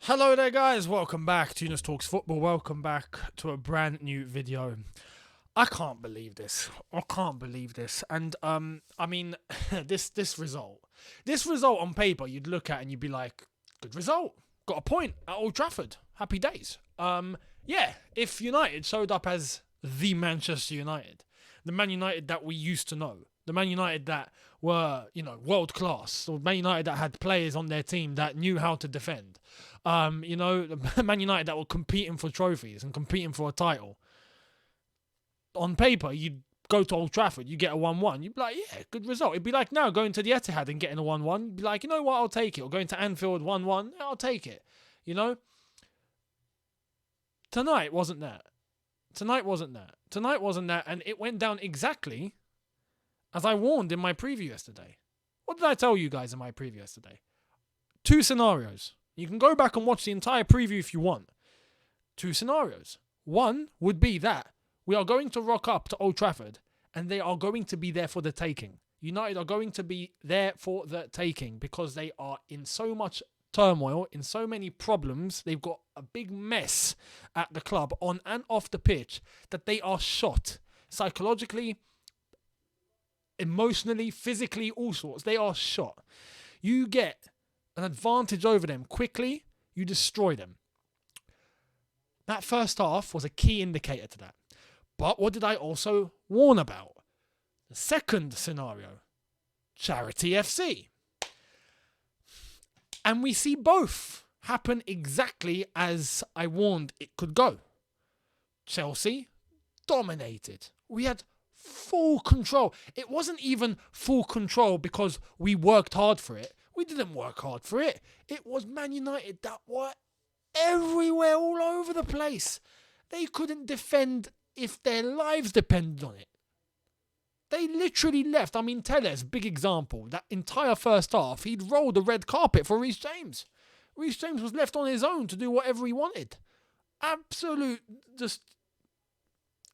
Hello there guys, welcome back to Younes Talks Football, welcome back to a brand new video. I can't believe this, and this result on paper you'd look at and you'd be like, good result, got a point at Old Trafford, happy days. If United showed up as the Manchester United, the Man United that we used to know, the Man United that were, world class, or Man United that had players on their team that knew how to defend, the Man United that were competing for trophies and competing for a title. On paper, you'd go to Old Trafford, you get a 1-1, you'd be like, yeah, good result. It'd be like now going to the Etihad and getting a 1-1, you'd be like, you know what, I'll take it. Or going to Anfield 1-1, I'll take it. Tonight wasn't that. Tonight wasn't that, and it went down exactly as I warned in my preview yesterday. What did I tell you guys in my preview yesterday? 2 scenarios. You can go back and watch the entire preview if you want. 2 scenarios. One would be that we are going to rock up to Old Trafford and they are going to be there for the taking. United are going to be there for the taking because they are in so much turmoil, in so many problems. They've got a big mess at the club on and off the pitch that they are shot. Psychologically, emotionally, physically, all sorts. They are shot. You get an advantage over them quickly, you destroy them. That first half was a key indicator to that. But what did I also warn about? The second scenario, Charity FC. And we see both happen exactly as I warned it could go. Chelsea dominated. We had full control. It wasn't even full control because we worked hard for it. We didn't work hard for it. It was Man United that were everywhere, all over the place. They couldn't defend if their lives depended on it. They literally left. I mean, Tellez, big example. That entire first half, he'd rolled the red carpet for Reece James. Reece James was left on his own to do whatever he wanted. Absolute, just...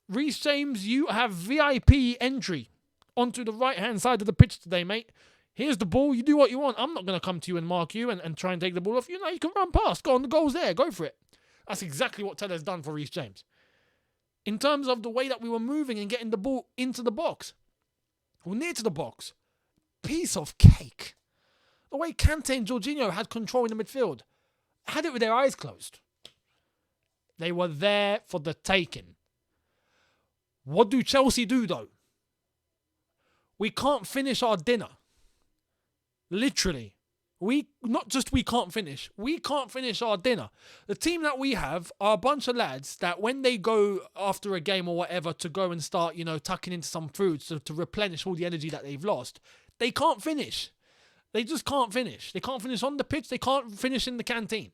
Reece James, you have VIP entry onto the right-hand side of the pitch today, mate. Here's the ball. You do what you want. I'm not going to come to you and mark you and try and take the ball off. You can run past. Go on, the goal's there. Go for it. That's exactly what Tellez done for Reece James. In terms of the way that we were moving and getting the ball into the box, or near to the box, piece of cake. The way Kante and Jorginho had control in the midfield, had it with their eyes closed. They were there for the taking. What do Chelsea do, though? We can't finish our dinner. Literally. We can't finish our dinner. The team that we have are a bunch of lads that when they go after a game or whatever to go and start, tucking into some fruits to replenish all the energy that they've lost, they can't finish. They just can't finish. They can't finish on the pitch. They can't finish in the canteen.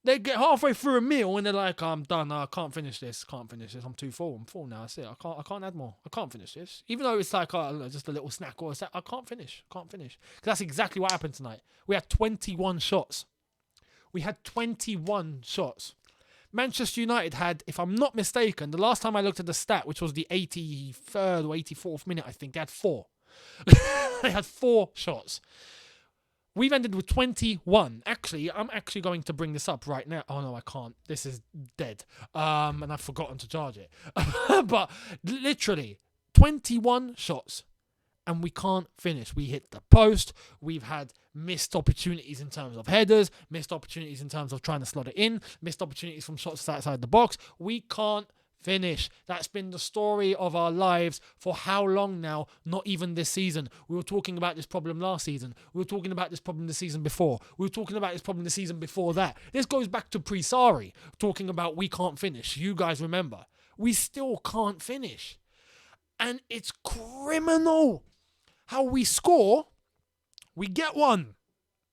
They get halfway through a meal and they're like, I'm done. I can't finish this. I'm too full. I'm full now. That's it. I can't add more. I can't finish this. Even though it's like just a little snack or a snack, I can't finish. Because that's exactly what happened tonight. We had 21 shots. Manchester United had, if I'm not mistaken, the last time I looked at the stat, which was the 83rd or 84th minute, I think, they had 4. They had 4 shots. We've ended with 21. Actually, I'm actually going to bring this up right now. Oh, no, I can't. This is dead. And I've forgotten to charge it. But literally, 21 shots. And we can't finish. We hit the post. We've had missed opportunities in terms of headers. Missed opportunities in terms of trying to slot it in. Missed opportunities from shots outside the box. We can't finish. That's been the story of our lives for how long now? Not even this season. We were talking about this problem last season. We were talking about this problem the season before. We were talking about this problem the season before that. This goes back to pre-Sarri, talking about we can't finish. You guys remember. We still can't finish. And it's criminal how we score. We get one,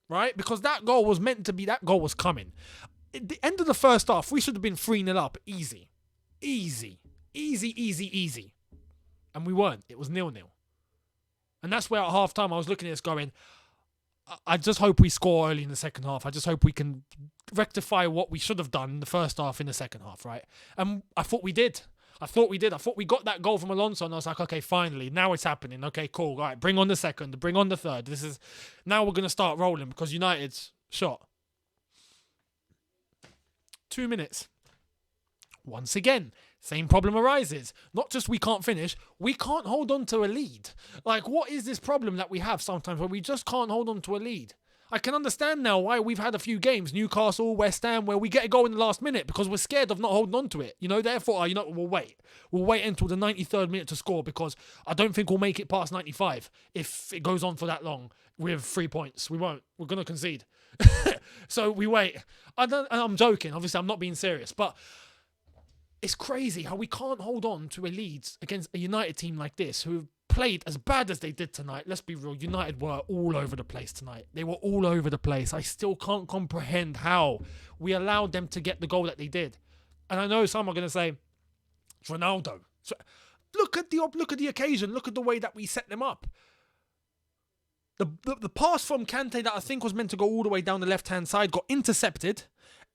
right? Because that goal was meant to be, that goal was coming. At the end of the first half, we should have been 3-0 up. Easy. And we weren't. It was 0-0. And that's where at half time I was looking at this going, I just hope we score early in the second half. I just hope we can rectify what we should have done in the first half in the second half, right? And I thought we did. I thought we got that goal from Alonso and I was like, okay, finally, now it's happening. Okay, cool. All right, bring on the second, bring on the third. Now we're going to start rolling because United's shot. 2 minutes. Once again, same problem arises. Not just we can't finish, we can't hold on to a lead. Like, what is this problem that we have sometimes where we just can't hold on to a lead? I can understand now why we've had a few games, Newcastle, West Ham, where we get a goal in the last minute because we're scared of not holding on to it. Therefore, we'll wait. We'll wait until the 93rd minute to score because I don't think we'll make it past 95 if it goes on for that long with 3 points. We won't. We're going to concede. So we wait. I'm joking. Obviously, I'm not being serious, but it's crazy how we can't hold on to a lead against a United team like this who played as bad as they did tonight. Let's be real. United were all over the place tonight. They were all over the place. I still can't comprehend how we allowed them to get the goal that they did. And I know some are going to say, it's Ronaldo. So, look at the occasion. Look at the way that we set them up. The pass from Kante that I think was meant to go all the way down the left-hand side got intercepted.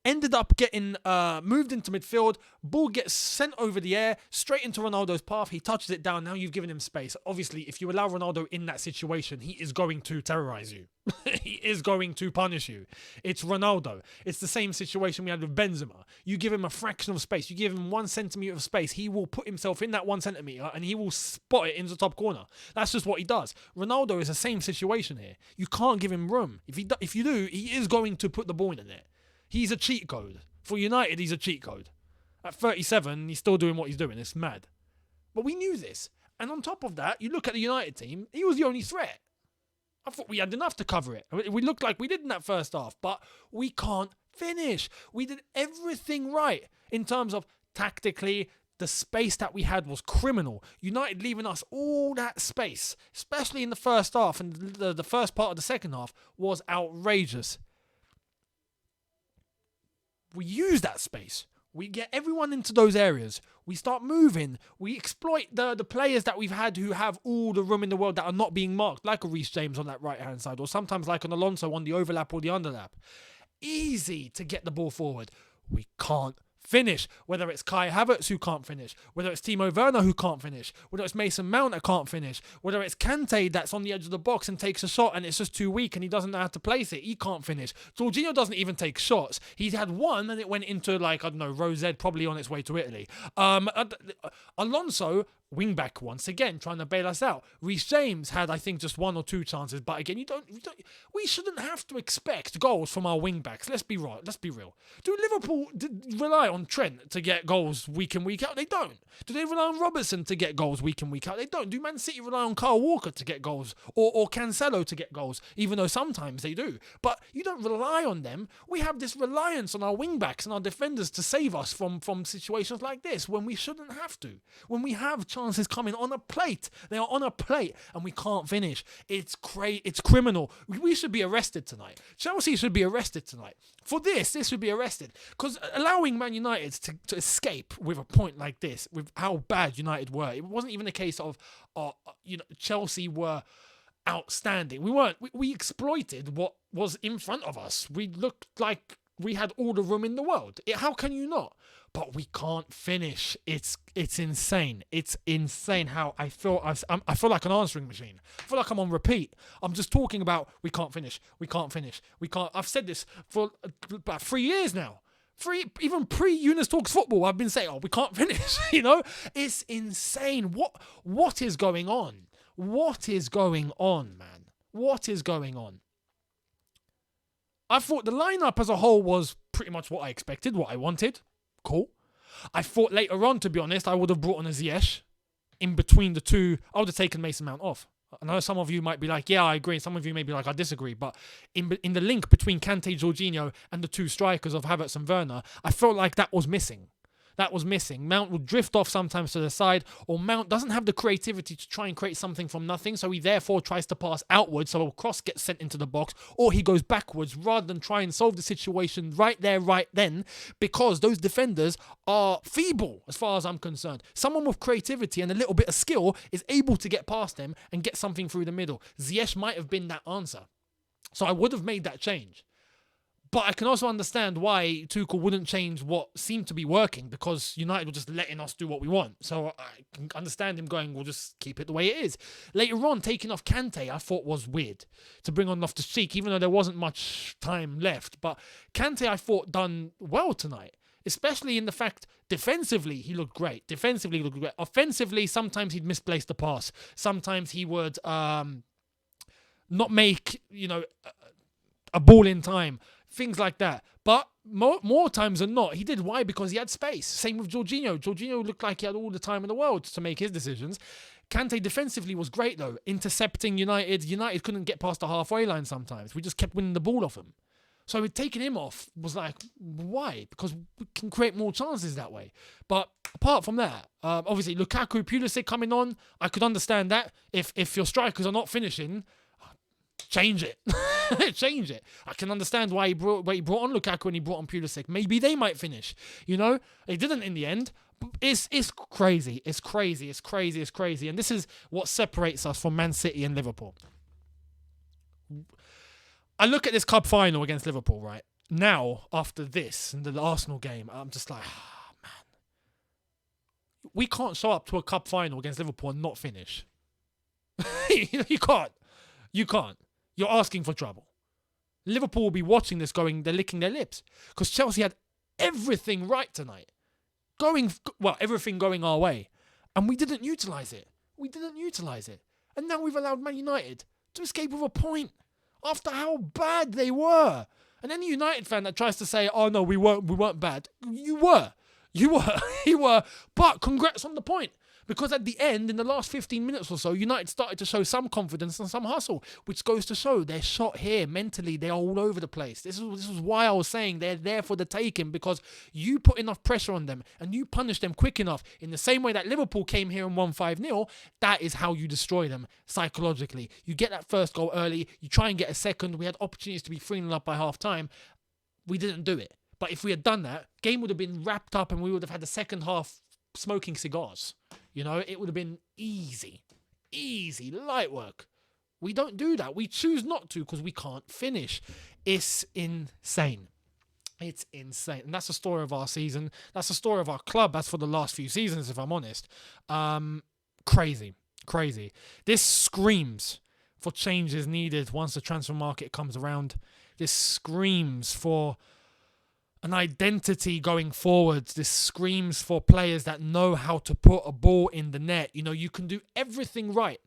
Ended up getting moved into midfield. Ball gets sent over the air, straight into Ronaldo's path. He touches it down. Now you've given him space. Obviously, if you allow Ronaldo in that situation, he is going to terrorize you. He is going to punish you. It's Ronaldo. It's the same situation we had with Benzema. You give him a fraction of space. You give him 1 centimetre of space. He will put himself in that 1 centimetre and he will spot it in the top corner. That's just what he does. Ronaldo is the same situation here. You can't give him room. If you do, he is going to put the ball in the net. He's a cheat code. For United, he's a cheat code. At 37, he's still doing what he's doing. It's mad. But we knew this. And on top of that, you look at the United team, he was the only threat. I thought we had enough to cover it. We looked like we did in that first half, but we can't finish. We did everything right in terms of tactically. The space that we had was criminal. United leaving us all that space, especially in the first half and the first part of the second half, was outrageous. We use that space. We get everyone into those areas. We start moving. We exploit the players that we've had who have all the room in the world that are not being marked, like a Reece James on that right-hand side, or sometimes like an Alonso on the overlap or the underlap. Easy to get the ball forward. We can't finish. Whether it's Kai Havertz who can't finish, whether it's Timo Werner who can't finish, whether it's Mason Mount that can't finish, whether it's Kante that's on the edge of the box and takes a shot and it's just too weak and he doesn't know how to place it, he can't finish. Jorginho doesn't even take shots. He had one and it went into Rosette, probably on its way to Italy. Alonso, wing-back once again, trying to bail us out. Reece James had, I think, just 1 or 2 chances, but again, we shouldn't have to expect goals from our wing-backs. Let's be real. Do Liverpool rely on Trent to get goals week in, week out? They don't. Do they rely on Robertson to get goals week in, week out? They don't. Do Man City rely on Kyle Walker to get goals or Cancelo to get goals, even though sometimes they do? But you don't rely on them. We have this reliance on our wing-backs and our defenders to save us from situations like this when we shouldn't have to. When we have chances coming on a plate. They are on a plate and we can't finish. It's criminal. We should be arrested tonight. Chelsea should be arrested tonight. For this should be arrested. Because allowing Man United to escape with a point like this, with how bad United were, it wasn't even a case of Chelsea were outstanding. We exploited what was in front of us. We looked like we had all the room in the world. How can you not? But we can't finish. It's insane. It's insane how I feel like an answering machine. I feel like I'm on repeat. I'm just talking about we can't finish. We can't finish. We can't. I've said this for about 3 years now. Even pre-Younes Talks Football, I've been saying, we can't finish. It's insane. What is going on? What is going on, man? What is going on? I thought the lineup as a whole was pretty much what I expected, what I wanted. Cool. I thought later on, to be honest, I would have brought on a Ziyech in between the two. I would have taken Mason Mount off. I know some of you might be like, yeah, I agree. Some of you may be like, I disagree. But in the link between Kante, Jorginho and the two strikers of Havertz and Werner, I felt like that was missing. Mount would drift off sometimes to the side, or Mount doesn't have the creativity to try and create something from nothing, so he therefore tries to pass outwards, so a cross gets sent into the box, or he goes backwards rather than try and solve the situation right there, right then, because those defenders are feeble as far as I'm concerned. Someone with creativity and a little bit of skill is able to get past them and get something through the middle. Ziyech might have been that answer. So I would have made that change. But I can also understand why Tuchel wouldn't change what seemed to be working, because United were just letting us do what we want. So I can understand him going, we'll just keep it the way it is. Later on, taking off Kante, I thought was weird to bring on Loftus-Cheek, even though there wasn't much time left. But Kante, I thought, done well tonight. especially in the fact defensively he looked great. Offensively, sometimes he'd misplace the pass. Sometimes he would not make, a ball in time. Things like that. But more times than not, he did. Why? Because he had space. Same with Jorginho. Jorginho looked like he had all the time in the world to make his decisions. Kante defensively was great, though. Intercepting United. United couldn't get past the halfway line sometimes. We just kept winning the ball off him. So taking him off was like, why? Because we can create more chances that way. But apart from that, obviously Lukaku, Pulisic coming on, I could understand that. If your strikers are not finishing, change it. Change it. I can understand why he brought on Lukaku and he brought on Pulisic. Maybe they might finish. They didn't in the end. It's crazy. It's crazy. And this is what separates us from Man City and Liverpool. I look at this cup final against Liverpool, right? Now, after this, and the Arsenal game, I'm just like, man. We can't show up to a cup final against Liverpool and not finish. You can't. You're asking for trouble. Liverpool will be watching this going, they're licking their lips. Because Chelsea had everything right tonight. Everything going our way. And we didn't utilise it. And now we've allowed Man United to escape with a point. After how bad they were. And any United fan that tries to say, oh no, we weren't bad. You were. But congrats on the point. Because at the end, in the last 15 minutes or so, United started to show some confidence and some hustle, which goes to show they're shot here. Mentally, they're all over the place. This is why I was saying they're there for the taking, because you put enough pressure on them and you punish them quick enough in the same way that Liverpool came here and won 5-0. That is how you destroy them psychologically. You get that first goal early. You try and get a second. We had opportunities to be 3-0 up by half time. We didn't do it. But if we had done that, game would have been wrapped up and we would have had the second half smoking cigars. It would have been easy, light work. We don't do that. We choose not to because we can't finish. It's insane. And that's the story of our season. That's the story of our club. That's for the last few seasons, if I'm honest. Crazy. This screams for changes needed once the transfer market comes around. This screams for an identity going forward. This screams for players that know how to put a ball in the net. You can do everything right.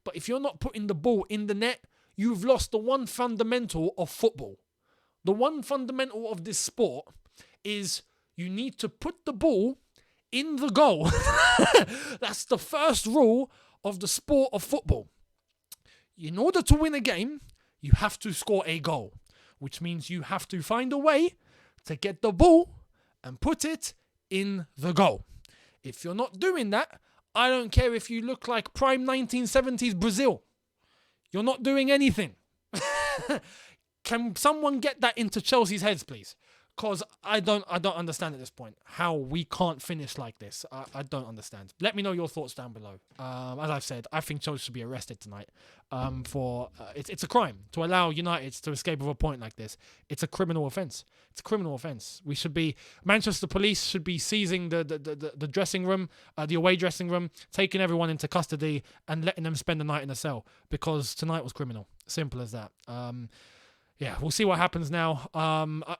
But if you're not putting the ball in the net, you've lost the one fundamental of football. The one fundamental of this sport is you need to put the ball in the goal. That's the first rule of the sport of football. In order to win a game, you have to score a goal, which means you have to find a way to get the ball and put it in the goal. If you're not doing that, I don't care if you look like prime 1970s Brazil. You're not doing anything. Can someone get that into Chelsea's heads, please? Because I don't understand at this point how we can't finish like this. I don't understand. Let me know your thoughts down below. As I've said, I think Chelsea should be arrested tonight. It's a crime to allow United to escape with a point like this. It's a criminal offence. Manchester police should be seizing the dressing room, the away dressing room, taking everyone into custody and letting them spend the night in a cell, because tonight was criminal. Simple as that. Yeah, we'll see what happens now.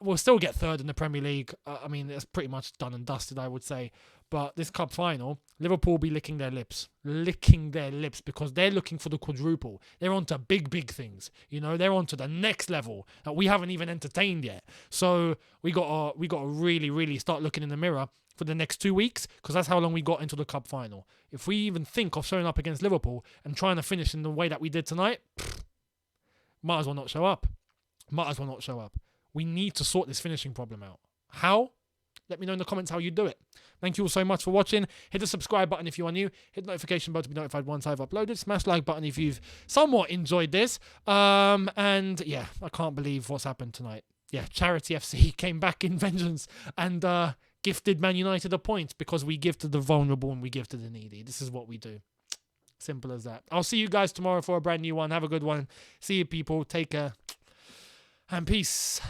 We'll still get third in the Premier League. It's pretty much done and dusted, I would say. But this cup final, Liverpool will be licking their lips, because they're looking for the quadruple. They're on to big things. They're on to the next level that we haven't even entertained yet. So we got to really start looking in the mirror for the next 2 weeks, because that's how long we got into the cup final. If we even think of showing up against Liverpool and trying to finish in the way that we did tonight, might as well not show up. We need to sort this finishing problem out. How? Let me know in the comments how you do it. Thank you all so much for watching. Hit the subscribe button if you are new. Hit the notification bell to be notified once I've uploaded. Smash the like button if you've somewhat enjoyed this. And yeah, I can't believe what's happened tonight. Yeah, Charity FC came back in vengeance and gifted Man United a point, because we give to the vulnerable and we give to the needy. This is what we do. Simple as that. I'll see you guys tomorrow for a brand new one. Have a good one. See you, people. Take care. And peace.